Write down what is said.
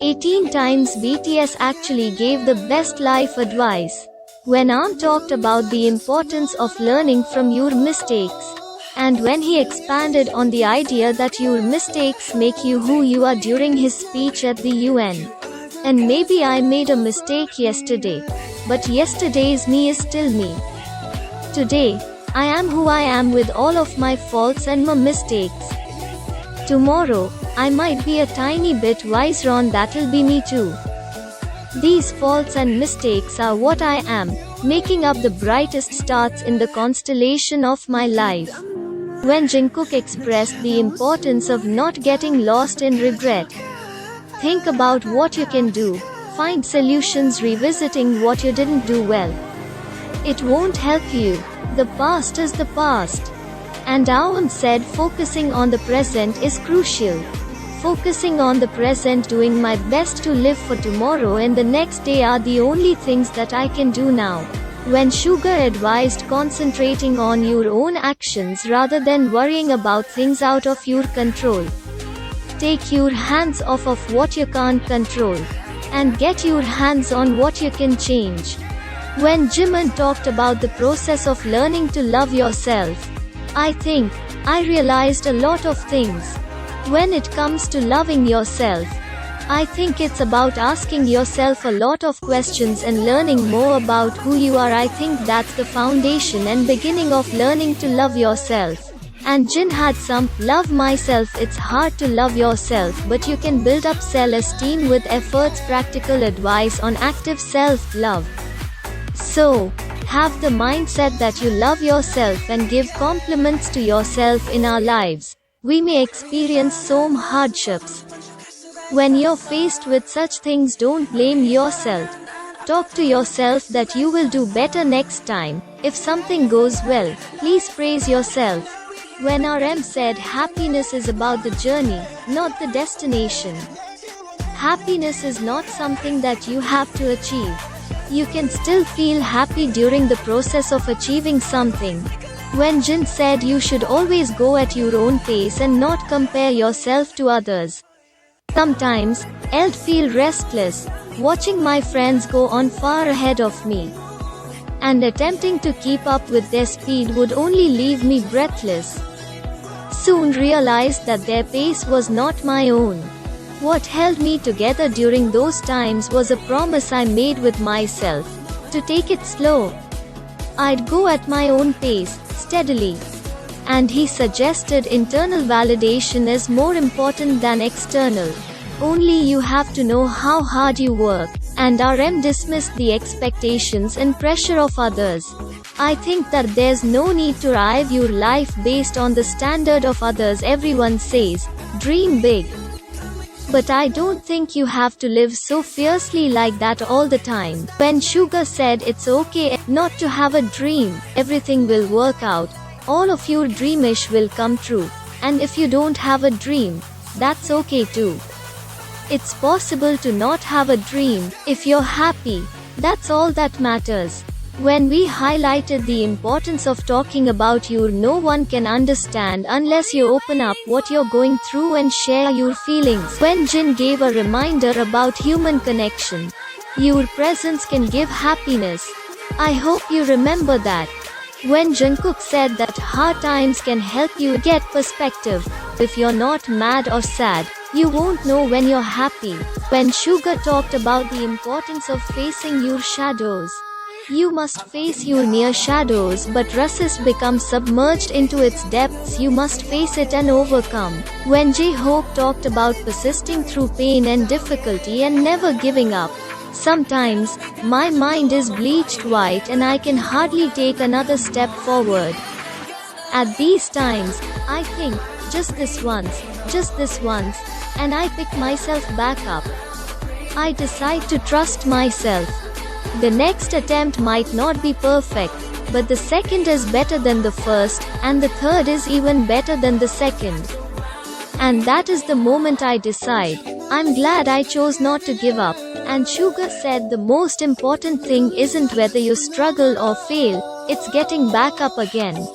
18 times BTS actually gave the best life advice. When Arm talked about the importance of learning from your mistakes, and when he expanded on the idea that your mistakes make you who you are during his speech at the UN. And maybe I made a mistake yesterday, but yesterday's me is still me. Today, I am who I am with all of my faults and my mistakes. Tomorrow, I might be a tiny bit wiser on that'll be me too. These faults and mistakes are what I am, making up the brightest stars in the constellation of my life. When Jungkook expressed the importance of not getting lost in regret, think about what you can do, find solutions revisiting what you didn't do well. It won't help you. The past is the past. And Aum said focusing on the present is crucial. Focusing on the present, doing my best to live for tomorrow and the next day are the only things that I can do now. When Sugar advised concentrating on your own actions rather than worrying about things out of your control. Take your hands off of what you can't control, and get your hands on what you can change. When Jimin talked about the process of learning to love yourself, I think I realized a lot of things. When it comes to loving yourself, I think it's about asking yourself a lot of questions and learning more about who you are. I think that's the foundation and beginning of learning to love yourself. And Jin had some love myself. It's hard to love yourself, but you can build up self-esteem with efforts. Practical advice on active self-love. So, have the mindset that you love yourself and give compliments to yourself. In our lives, we may experience some hardships. When you're faced with such things, don't blame yourself. Talk to yourself that you will do better next time. If something goes well, please praise yourself. When RM said happiness is about the journey, not the destination. Happiness is not something that you have to achieve. You can still feel happy during the process of achieving something. When Jin said you should always go at your own pace and not compare yourself to others. Sometimes, I'd feel restless, watching my friends go on far ahead of me. And attempting to keep up with their speed would only leave me breathless. Soon realized that their pace was not my own. What held me together during those times was a promise I made with myself, to take it slow. I'd go at my own pace, steadily. And he suggested internal validation is more important than external. Only you have to know how hard you work, and RM dismissed the expectations and pressure of others. I think that there's no need to drive your life based on the standard of others. Everyone says, dream big. But I don't think you have to live so fiercely like that all the time. When Sugar said it's okay not to have a dream, everything will work out. All of your dreamish will come true. And if you don't have a dream, that's okay too. It's possible to not have a dream. If you're happy, that's all that matters. When we highlighted the importance of talking about no one can understand unless you open up what you're going through and share your feelings. When Jin gave a reminder about human connection. Your presence can give happiness. I hope you remember that. When Jungkook said that hard times can help you get perspective. If you're not mad or sad, you won't know when you're happy. When Sugar talked about the importance of facing your shadows. You must face your near shadows, but Russes becomes submerged into its depths. You must face it and overcome. When J-Hope talked about persisting through pain and difficulty and never giving up. Sometimes, my mind is bleached white and I can hardly take another step forward. At these times, I think, just this once, and I pick myself back up. I decide to trust myself. The next attempt might not be perfect, but the second is better than the first, and the third is even better than the second. And that is the moment I decide, I'm glad I chose not to give up. And Sugar said the most important thing isn't whether you struggle or fail, it's getting back up again.